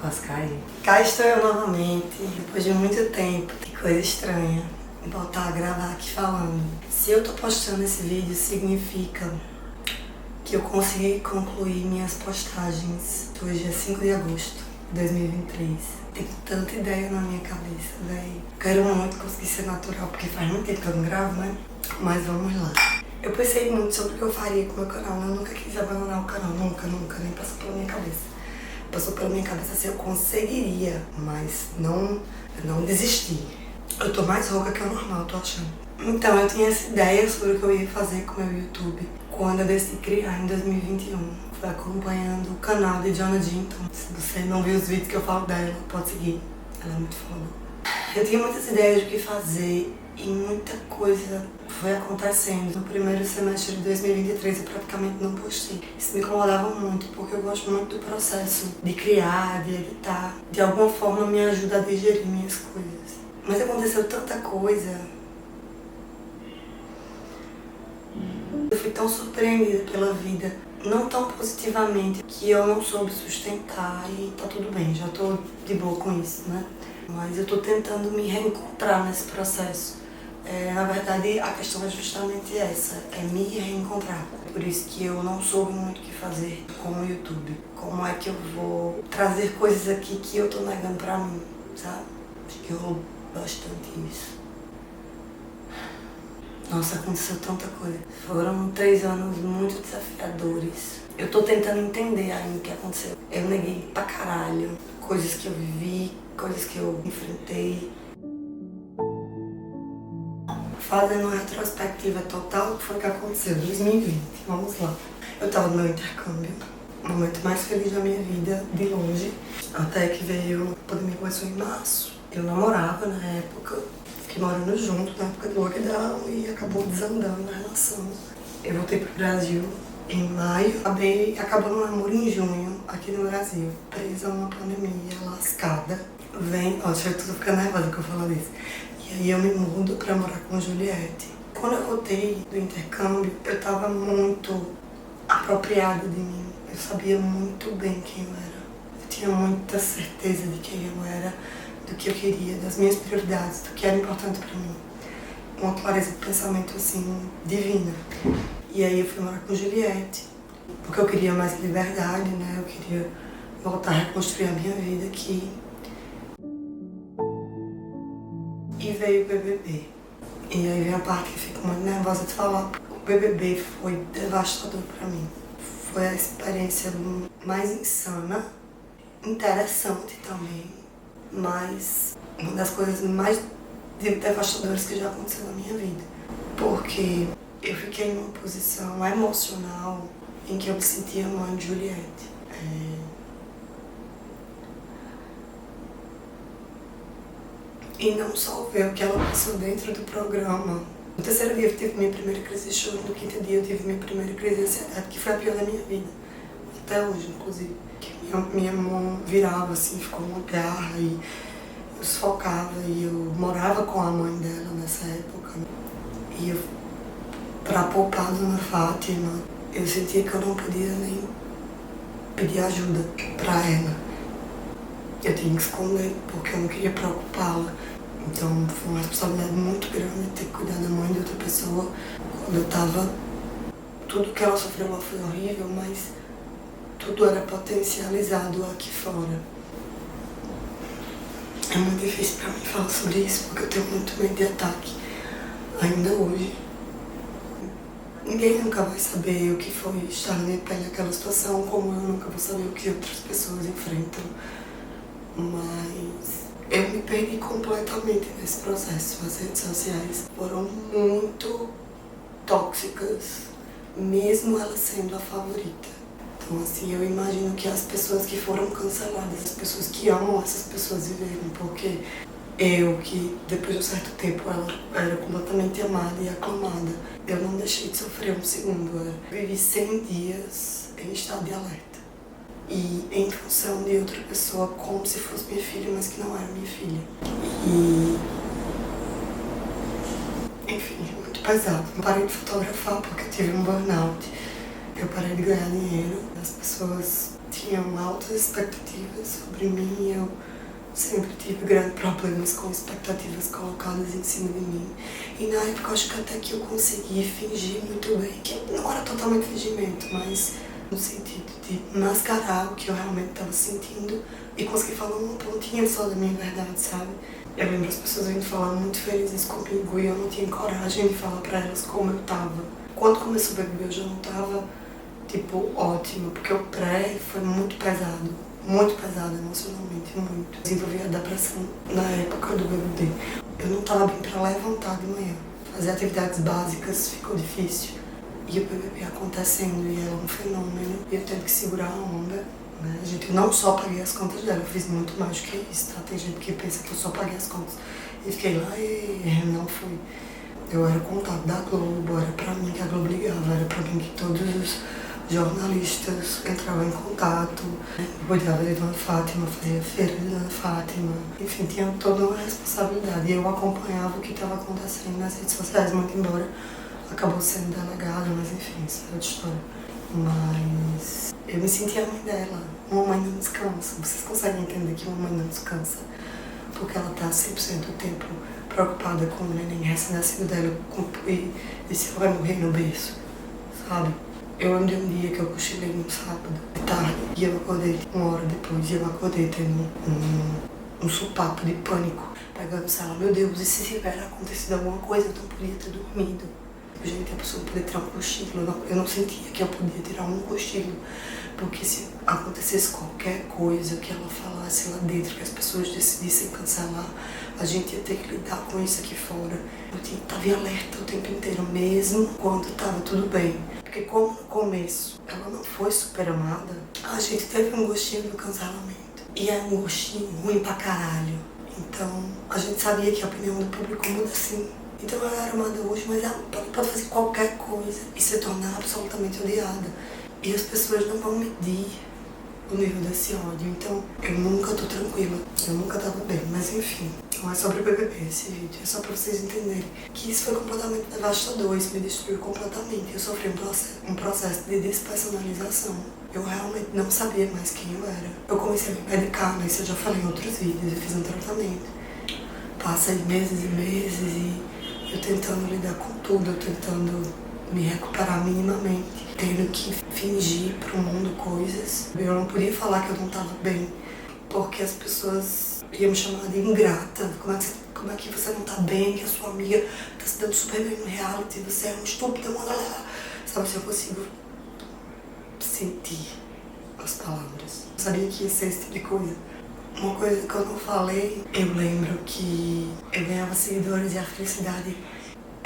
Quase caí. Cá estou eu novamente, depois de muito tempo. Que coisa estranha voltar a gravar aqui falando. Se eu tô postando esse vídeo, significa que eu consegui concluir minhas postagens. Hoje é 5 de agosto de 2023. Tenho tanta ideia na minha cabeça, véi. Quero muito conseguir ser natural, porque faz muito tempo que eu não gravo, né? Mas vamos lá. Eu pensei muito sobre o que eu faria com o meu canal. Eu nunca quis abandonar o canal, nunca, nem passou pela minha cabeça. Passou pela minha cabeça se eu conseguiria, mas não desisti. Eu tô mais rouca que o normal, tô achando. Então, eu tinha essa ideia sobre o que eu ia fazer com o meu YouTube quando eu decidi criar em 2021. Fui acompanhando o canal de Jonna Jinton. Se você não viu os vídeos que eu falo dela, pode seguir. Ela é muito foda. Eu tinha muitas ideias do que fazer e muita coisa foi acontecendo. No primeiro semestre de 2023 eu praticamente não postei. Isso me incomodava muito, porque eu gosto muito do processo de criar, de editar. De alguma forma me ajuda a digerir minhas coisas. Mas aconteceu tanta coisa. Eu fui tão surpreendida pela vida, não tão positivamente, que eu não soube sustentar e tá tudo bem, já tô de boa com isso, né? Mas eu tô tentando me reencontrar nesse processo. Na verdade, a questão é justamente essa, é me reencontrar. Por isso que eu não soube muito o que fazer com o YouTube. Como é que eu vou trazer coisas aqui que eu tô negando pra mim, sabe? Acho que rolou bastante isso. Nossa, aconteceu tanta coisa. Foram 3 anos muito desafiadores. Eu tô tentando entender ainda o que aconteceu. Eu neguei pra caralho coisas que eu vivi, coisas que eu enfrentei. Fazendo uma retrospectiva total, foi o que aconteceu em 2020. Vamos lá. Eu tava no meu intercâmbio, o momento mais feliz da minha vida, de longe. Até que veio, a pandemia começou em março. Eu namorava na época, fiquei morando junto na época do lockdown e acabou desandando a relação. Eu voltei pro Brasil em maio, acabei acabando o namoro em junho, aqui no Brasil. Presa a uma pandemia lascada. Nossa, eu tô ficando nervosa que eu falo disso. E aí eu me mudo pra morar com Juliette. Quando eu voltei do intercâmbio, eu tava muito apropriada de mim. Eu sabia muito bem quem eu era. Eu tinha muita certeza de quem eu era, do que eu queria, das minhas prioridades, do que era importante pra mim. Uma clareza de pensamento, assim, divina. E aí eu fui morar com Juliette, porque eu queria mais liberdade, né? Eu queria voltar a reconstruir a minha vida aqui. E veio o BBB. E aí vem a parte que eu fico muito nervosa de falar. O BBB foi devastador pra mim. Foi a experiência mais insana, interessante também, mas uma das coisas mais devastadoras que já aconteceu na minha vida. Porque eu fiquei numa posição emocional em que eu me sentia mãe de Juliette. E não só ver o que ela passou dentro do programa. No terceiro dia eu tive minha primeira crise de choro, no quinto dia eu tive minha primeira crise de ansiedade, que foi a pior da minha vida. Até hoje, inclusive. Que minha mão virava assim, ficou uma garra e eu sufocava e eu morava com a mãe dela nessa época. E eu, pra poupar a Dona Fátima, eu sentia que eu não podia nem pedir ajuda pra ela. Eu tinha que esconder porque eu não queria preocupá-la. Então foi uma responsabilidade muito grande ter que cuidar da mãe de outra pessoa. Quando eu tava... Tudo que ela sofreu lá foi horrível, mas tudo era potencializado aqui fora. É muito difícil pra mim falar sobre isso porque eu tenho muito medo de ataque. Ainda hoje. Ninguém nunca vai saber o que foi estar na minha pele naquela situação, como eu nunca vou saber o que outras pessoas enfrentam. Mas Eu me perdi completamente nesse processo. As redes sociais foram muito tóxicas, mesmo ela sendo a favorita. Então, assim, eu imagino que as pessoas que foram canceladas, as pessoas que amam essas pessoas viverem, porque eu, que depois de um certo tempo ela era completamente amada e aclamada, eu não deixei de sofrer um segundo. Eu vivi 100 dias em estado de alerta. E em função de outra pessoa, como se fosse minha filha, mas que não era minha filha. E... enfim, muito pesado. Eu parei de fotografar porque eu tive um burnout. Eu parei de ganhar dinheiro. As pessoas tinham altas expectativas sobre mim e eu sempre tive grandes problemas com expectativas colocadas em cima de mim. E na época eu acho que até que eu consegui fingir muito bem. Que não era totalmente fingimento, mas no sentido de mascarar o que eu realmente estava sentindo e conseguir falar uma pontinha só da minha verdade, sabe? Eu lembro as pessoas vindo falar muito felizes comigo e eu não tinha coragem de falar pra elas como eu tava. Quando começou o BBB eu já não tava, tipo, ótima, porque o pré foi muito pesado emocionalmente, muito. Desenvolvi a depressão na época do BBB. Eu não tava bem pra levantar de manhã. Fazer atividades básicas ficou difícil. E o BBB acontecendo, e ela é um fenômeno, e eu tendo que segurar a onda, né? Gente, eu não só paguei as contas dela, eu fiz muito mais do que isso, tá? Tem gente que pensa que eu só paguei as contas. E fiquei lá e não fui. Eu era contato da Globo, era pra mim que a Globo ligava, era pra mim que todos os jornalistas entravam em contato. Eu cuidava de Dona Fátima, fazia feira de Dona Fátima. Enfim, tinha toda uma responsabilidade. E eu acompanhava o que estava acontecendo nas redes sociais, muito embora acabou sendo delegada, mas enfim, isso é outra história. Mas eu me sentia a mãe dela. Uma mãe não descansa. Vocês conseguem entender que uma mãe não descansa? Porque ela tá 100% do tempo preocupada com o neném recém-nascido dela e se ela vai morrer no berço, sabe? Eu lembro de um dia que eu cochilei no sábado, de tarde, e eu acordei uma hora depois, e eu acordei tendo um supapo de pânico, pegando o celular. Meu Deus, e se tiver acontecido alguma coisa, eu não podia ter dormido. Gente, a pessoa podia tirar um cochilo, eu não sentia que eu podia tirar um cochilo, porque se acontecesse qualquer coisa que ela falasse lá dentro, que as pessoas decidissem cancelar, a gente ia ter que lidar com isso aqui fora. Eu tinha que estar em alerta o tempo inteiro, mesmo quando estava tudo bem. Porque como no começo ela não foi super amada, a gente teve um gostinho do cancelamento. E é um gostinho ruim pra caralho. Então, a gente sabia que a opinião do público muda assim. Então ela era amada hoje, mas ela pode fazer qualquer coisa e se tornar absolutamente odiada. E as pessoas não vão medir o nível desse ódio. Então eu nunca tô tranquila, eu nunca tava bem, mas enfim. Não é sobre o BBB esse vídeo, é só pra vocês entenderem que isso foi completamente devastador, isso me destruiu completamente. Eu sofri um processo de despersonalização. Eu realmente não sabia mais quem eu era. Eu comecei a me medicar, mas isso eu já falei em outros vídeos, eu fiz um tratamento. Passei meses e meses e eu tentando lidar com tudo, eu tentando me recuperar minimamente, tendo que fingir pro mundo coisas. Eu não podia falar que eu não estava bem, porque as pessoas iam me chamar de ingrata. Como é que você não tá bem, que a sua amiga tá se dando super bem no reality, você é um estúpido, lá. Sabe, se eu consigo sentir as palavras. Eu sabia que ia ser esse tipo de coisa. Uma coisa que eu não falei, eu lembro que eu ganhava seguidores e a felicidade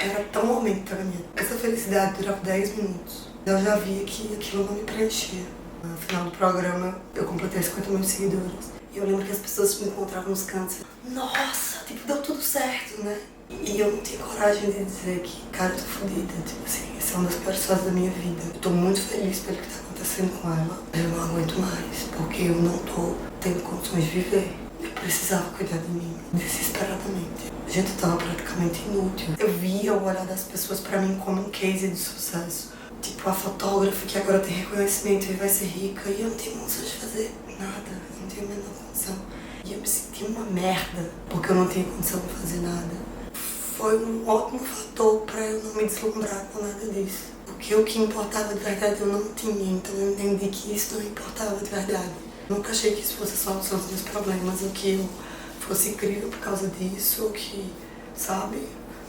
era tão momentânea. Essa felicidade durava 10 minutos. Eu já via que aquilo não me preenchia. No final do programa, eu completei 50 mil seguidores. E eu lembro que as pessoas me encontravam nos cantos. Nossa, tipo, deu tudo certo, né? E eu não tinha coragem de dizer que, cara, eu tô fodida. Tipo assim, essa é uma das piores fases da minha vida. Eu tô muito feliz pelo que tá acontecendo com ela. Eu não aguento mais, porque eu não tô tendo condições de viver. Eu precisava cuidar de mim, desesperadamente. Gente, eu tava praticamente inútil. Eu via o olhar das pessoas pra mim como um case de sucesso. Tipo, a fotógrafa que agora tem reconhecimento e vai ser rica. E eu não tenho condição de fazer nada. Eu não tenho a menor condição. E eu me senti uma merda, porque eu não tinha condição de fazer nada. Foi um ótimo fator pra eu não me deslumbrar com nada disso. Porque o que importava de verdade eu não tinha. Então eu entendi que isso não importava de verdade. Nunca achei que isso fosse a solução dos meus problemas, ou que eu fosse incrível por causa disso, ou que, sabe,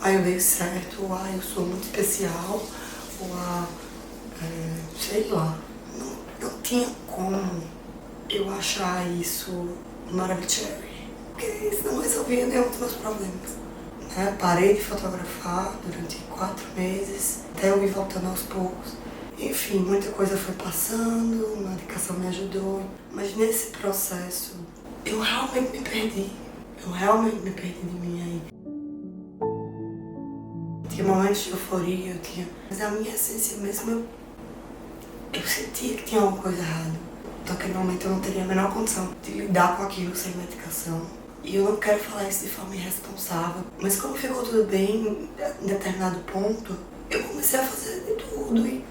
eu dei certo, ou eu sou muito especial, ou sei lá. Não tinha como eu achar isso maravilhoso. porque isso não resolvia nenhum dos meus problemas. Né? Parei de fotografar durante 4 meses, até eu ir voltando aos poucos. Enfim, muita coisa foi passando, a medicação me ajudou, mas nesse processo eu realmente me perdi. Eu realmente me perdi de mim aí. Tinha momentos de euforia, mas a minha essência mesmo, eu sentia que tinha alguma coisa errada. Naquele momento eu não teria a menor condição de lidar com aquilo sem medicação. E eu não quero falar isso de forma irresponsável, mas como ficou tudo bem em determinado ponto, eu comecei a fazer de tudo e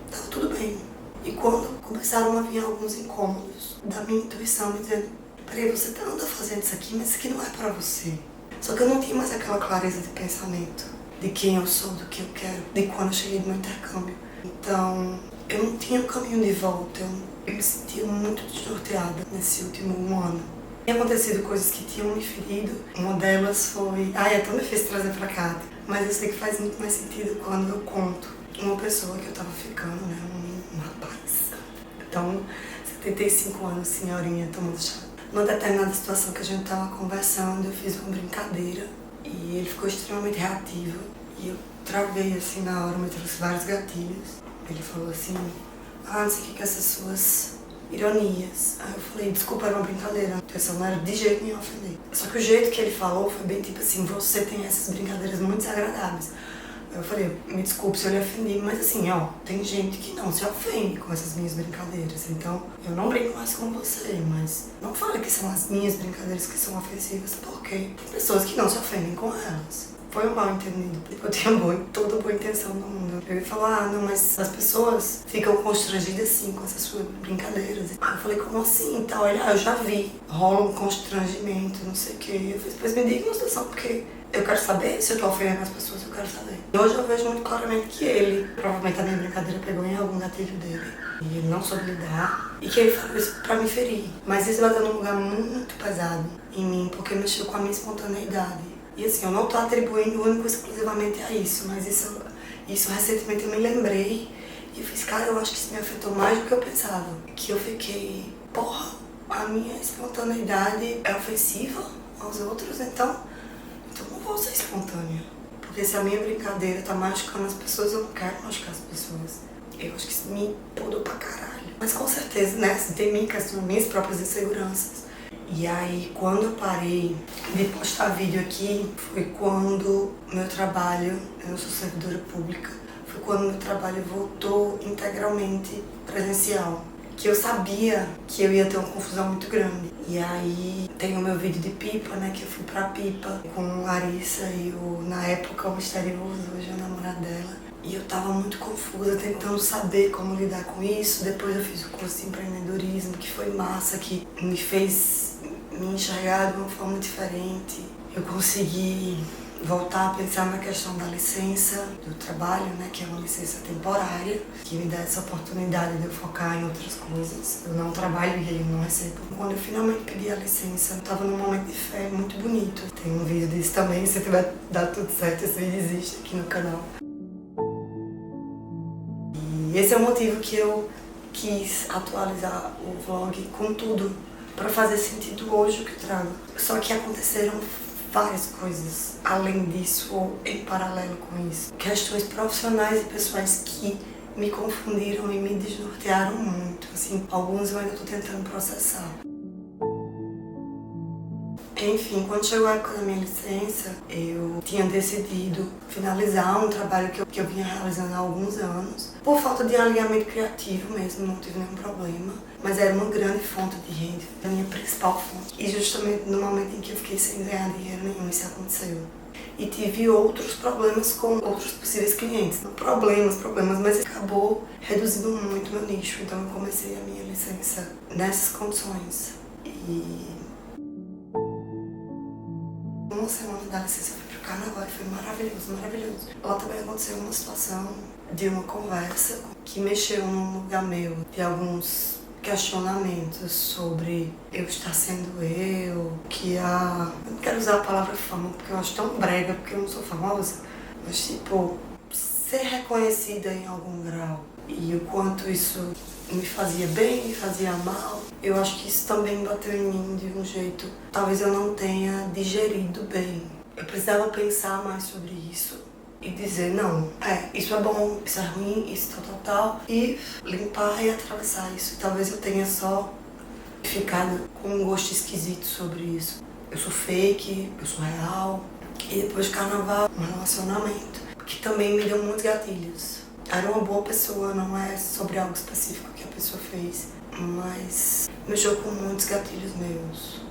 estava tudo bem. E quando começaram a vir alguns incômodos da minha intuição me dizendo: peraí, você anda fazendo isso aqui, mas isso aqui não é pra você. Só que eu não tinha mais aquela clareza de pensamento, de quem eu sou, do que eu quero, de quando eu cheguei no meu intercâmbio. Então, eu não tinha um caminho de volta, eu me sentia muito desnorteada nesse último 1 ano. Tinha acontecido coisas que tinham me ferido. Uma delas foi... é tão difícil trazer pra cá, mas eu sei que faz muito mais sentido quando eu conto uma pessoa que eu tava ficando, né, um rapaz. Então, 75 anos, senhorinha, tomando chá. Numa determinada situação que a gente tava conversando, eu fiz uma brincadeira e ele ficou extremamente reativo. E eu travei assim na hora, me trouxe vários gatilhos. Ele falou assim: não sei o que essas suas ironias. Aí eu falei: desculpa, era uma brincadeira. A intenção não era de jeito nenhum ofender. Só que o jeito que ele falou foi bem tipo assim: você tem essas brincadeiras muito desagradáveis. Eu falei: me desculpe se eu lhe ofendi, mas assim, tem gente que não se ofende com essas minhas brincadeiras, então eu não brinco mais com você, mas não fale que são as minhas brincadeiras que são ofensivas, porque tem pessoas que não se ofendem com elas. Foi um mal entendido. Eu tinha toda boa intenção do mundo. Ele falou: não, mas as pessoas ficam constrangidas sim com essas suas brincadeiras. Aí eu falei: como assim? Então, ele: eu já vi. Rola um constrangimento, não sei o quê. Eu falei: depois me diga uma situação, porque eu quero saber se eu tô ofendendo as pessoas, eu quero saber. E hoje eu vejo muito claramente que ele, provavelmente a minha brincadeira pegou em algum gatilho dele. E ele não soube lidar. E que ele falou isso pra me ferir. Mas isso bateu num lugar muito pesado em mim, porque mexeu com a minha espontaneidade. E assim, eu não tô atribuindo único exclusivamente a isso, mas isso recentemente eu me lembrei e eu fiz: cara, eu acho que isso me afetou mais do que eu pensava. Que eu fiquei: porra, a minha espontaneidade é ofensiva aos outros, então não vou ser espontânea. Porque se a minha brincadeira tá machucando as pessoas, eu não quero machucar as pessoas. Eu acho que isso me podou pra caralho. Mas com certeza, né, tem minhas próprias inseguranças. E aí, quando eu parei de postar vídeo aqui, foi quando meu trabalho, eu sou servidora pública, foi quando meu trabalho voltou integralmente presencial. Que eu sabia que eu ia ter uma confusão muito grande. E aí, tem o meu vídeo de Pipa, né, que eu fui pra Pipa com Larissa e na época, o misterioso, hoje é o namorado dela. E eu tava muito confusa, tentando saber como lidar com isso. Depois eu fiz o curso de empreendedorismo, que foi massa, que me fez me enxergar de uma forma diferente. Eu consegui voltar a pensar na questão da licença do trabalho, né, que é uma licença temporária, que me dá essa oportunidade de eu focar em outras coisas. Eu não trabalho e eu não recebo. Quando eu finalmente pedi a licença, eu estava num momento de fé muito bonito. Tem um vídeo disso também, se tiver dado tudo certo, esse vídeo existe aqui no canal. E esse é o motivo que eu quis atualizar o vlog com tudo, para fazer sentido hoje o que eu trago. Só que aconteceram várias coisas além disso ou em paralelo com isso. Questões profissionais e pessoais que me confundiram e me desnortearam muito. Assim, alguns eu ainda estou tentando processar. Enfim, quando chegou a época da minha licença, eu tinha decidido finalizar um trabalho que eu vinha realizando há alguns anos. Por falta de alinhamento criativo mesmo, não tive nenhum problema. Mas era uma grande fonte de renda, a minha principal fonte. E justamente no momento em que eu fiquei sem ganhar dinheiro nenhum, isso aconteceu. E tive outros problemas com outros possíveis clientes. Não problemas, mas acabou reduzindo muito meu nicho. Então eu comecei a minha licença nessas condições. E uma semana da licença eu fui pro carnaval e foi maravilhoso. Lá também aconteceu uma situação de uma conversa que mexeu num lugar meu, de alguns questionamentos sobre eu estar sendo eu, eu não quero usar a palavra fama porque eu acho tão brega, porque eu não sou famosa, mas tipo, ser reconhecida em algum grau e o quanto isso me fazia bem, me fazia mal. Eu acho que isso também bateu em mim de um jeito. Talvez eu não tenha digerido bem. Eu precisava pensar mais sobre isso e dizer, não, isso é bom, isso é ruim, isso tal, e limpar e atravessar isso. Talvez eu tenha só ficado com um gosto esquisito sobre isso. Eu sou fake, eu sou real. E depois do carnaval, um relacionamento, que também me deu muitos gatilhos. Era uma boa pessoa, não é sobre algo específico que a pessoa fez, mas mexeu com muitos gatilhos meus.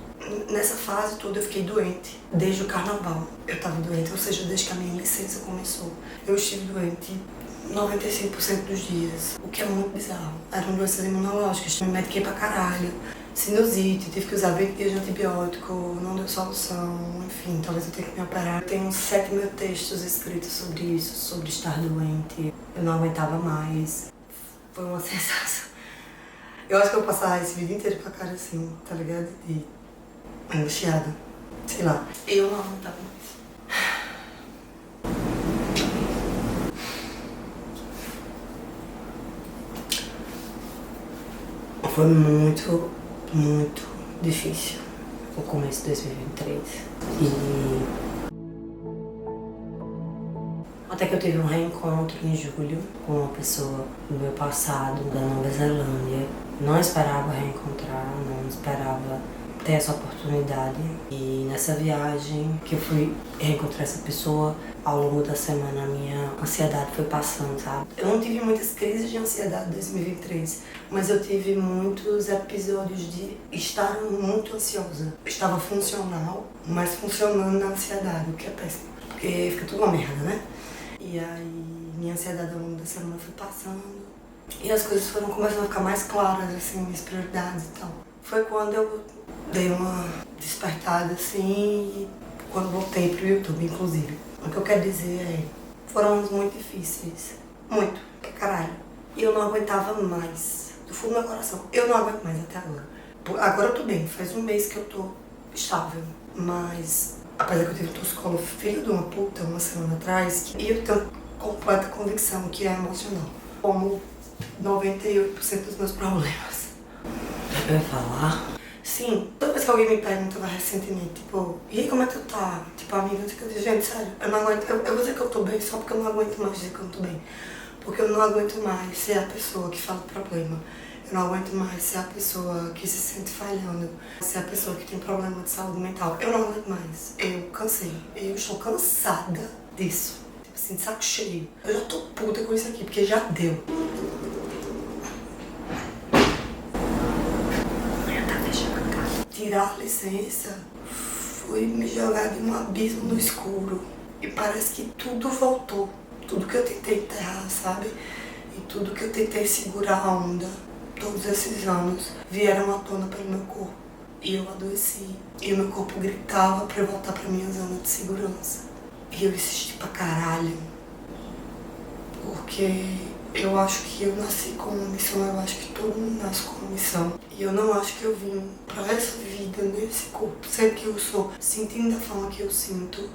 Nessa fase toda eu fiquei doente, desde o carnaval eu tava doente, ou seja, desde que a minha licença começou. Eu estive doente 95% dos dias, o que é muito bizarro. Eram doenças imunológicas, me mediquei pra caralho. Sinusite, tive que usar 20 dias de antibiótico, não deu solução, enfim, talvez eu tenha que me operar. Eu tenho 7 mil textos escritos sobre isso, sobre estar doente. Eu não aguentava mais. Foi uma sensação. Eu acho que eu vou passar esse vídeo inteiro com a cara assim, tá ligado? De angustiada. Sei lá. Eu não aguentava mais. Foi muito difícil o começo de 2023. Até que eu tive um reencontro em julho com uma pessoa do meu passado, da Nova Zelândia. Não esperava reencontrar, não esperava ter essa oportunidade. E nessa viagem que eu fui reencontrar essa pessoa, ao longo da semana a minha ansiedade foi passando, sabe? Eu não tive muitas crises de ansiedade em 2023, mas eu tive muitos episódios de estar muito ansiosa. Eu estava funcional, mas funcionando na ansiedade, o que é péssimo, porque fica tudo uma merda, né? E aí minha ansiedade ao longo da semana foi passando e as coisas foram começando a ficar mais claras, assim, minhas prioridades e tal. Foi quando eu dei uma despertada, assim, quando voltei pro YouTube, inclusive. O que eu quero dizer é, foram anos muito difíceis, muito, pra caralho. E eu não aguentava mais, do fundo do meu coração, eu não aguento mais até agora. Agora eu tô bem, faz um mês que eu tô estável, mas apesar que eu tive um torcicolo filho de uma puta uma semana atrás, e eu tenho completa convicção que é emocional, como 98% dos meus problemas. Eu ia falar? Sim, toda vez que alguém me perguntava recentemente, tipo, e aí como é que tu tá? Tipo, amiga, eu digo, gente, sério, eu não aguento, eu vou dizer que eu tô bem só porque eu não aguento mais dizer que eu não tô bem. Porque eu não aguento mais ser a pessoa que fala o problema. Eu não aguento mais ser a pessoa que se sente falhando, ser a pessoa que tem problema de saúde mental. Eu não aguento mais. Eu cansei. Eu estou cansada disso. Tipo assim, de saco cheio. Eu já tô puta com isso aqui, porque já deu. Tirar a licença foi me jogar de um abismo no escuro. E parece que tudo voltou. Tudo que eu tentei enterrar, sabe? E tudo que eu tentei segurar a onda, todos esses anos, vieram à tona pelo meu corpo. E eu adoeci. E o meu corpo gritava pra eu voltar pra minha zona de segurança. E eu insisti pra caralho. Porque eu acho que eu nasci com uma missão, eu acho que todo mundo nasce com uma missão. E eu não acho que eu vim pra essa vida, nesse corpo, sempre que eu sou, sentindo da forma que eu sinto,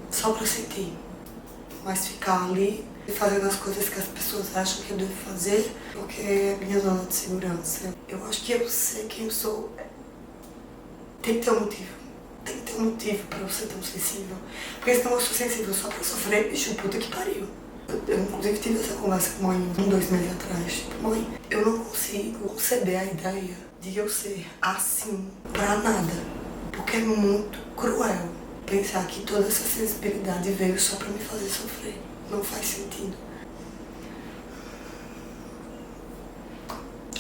só pra sentir. Mas ficar ali e fazendo as coisas que as pessoas acham que eu devo fazer, porque é a minha zona de segurança. Eu acho que eu sei quem eu sou. Tem que ter um motivo. Tem que ter um motivo pra eu ser tão sensível. Porque senão eu sou sensível só pra sofrer, bicho, puta que pariu. Eu inclusive tive essa conversa com a mãe 2 meses atrás. Tipo, mãe, eu não consigo conceber a ideia de eu ser assim pra nada. Porque é muito cruel pensar que toda essa sensibilidade veio só pra me fazer sofrer. Não faz sentido.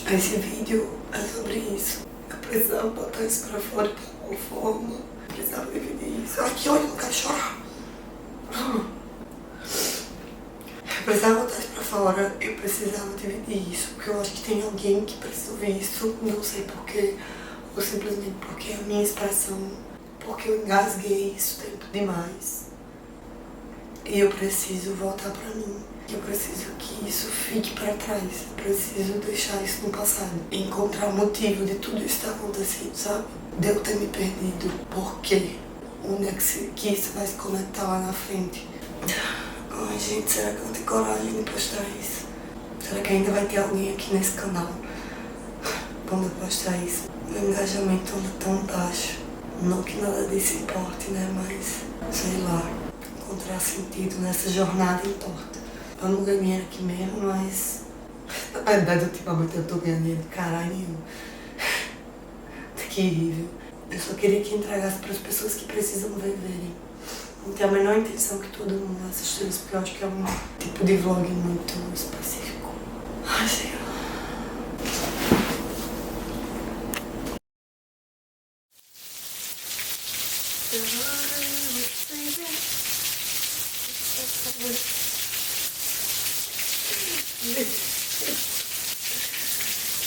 Esse vídeo é sobre isso. Eu precisava botar isso pra fora de alguma forma. Eu precisava dividir isso. Ai, que ódio, eu não quero chorar. Eu precisava botar isso pra fora. Eu precisava dividir isso. Porque eu acho que tem alguém que precisa ouvir isso. Não sei porquê. Ou simplesmente porque é a minha expressão. Porque eu engasguei isso tempo demais. E eu preciso voltar pra mim. Eu preciso que isso fique pra trás. Eu preciso deixar isso no passado. E encontrar o motivo de tudo isso ter acontecido, sabe? De eu ter me perdido. Por quê? Onde é que isso vai se conectar lá na frente? Ai, gente, será que eu vou ter coragem de postar isso? Será que ainda vai ter alguém aqui nesse canal quando eu postar isso? O engajamento anda tão baixo. Não que nada disso importe, né? Mas, sei lá, encontrar sentido nessa jornada importa. Eu não ganho dinheiro aqui mesmo, mas na verdade ultimamente eu tô ganhando dinheiro de caralho nenhum. Terrível. Eu só queria que entregasse para as pessoas que precisam verem. Não tenho a menor intenção que todo mundo assista isso, porque eu acho que é um tipo de vlog muito específico. Ai, sei lá.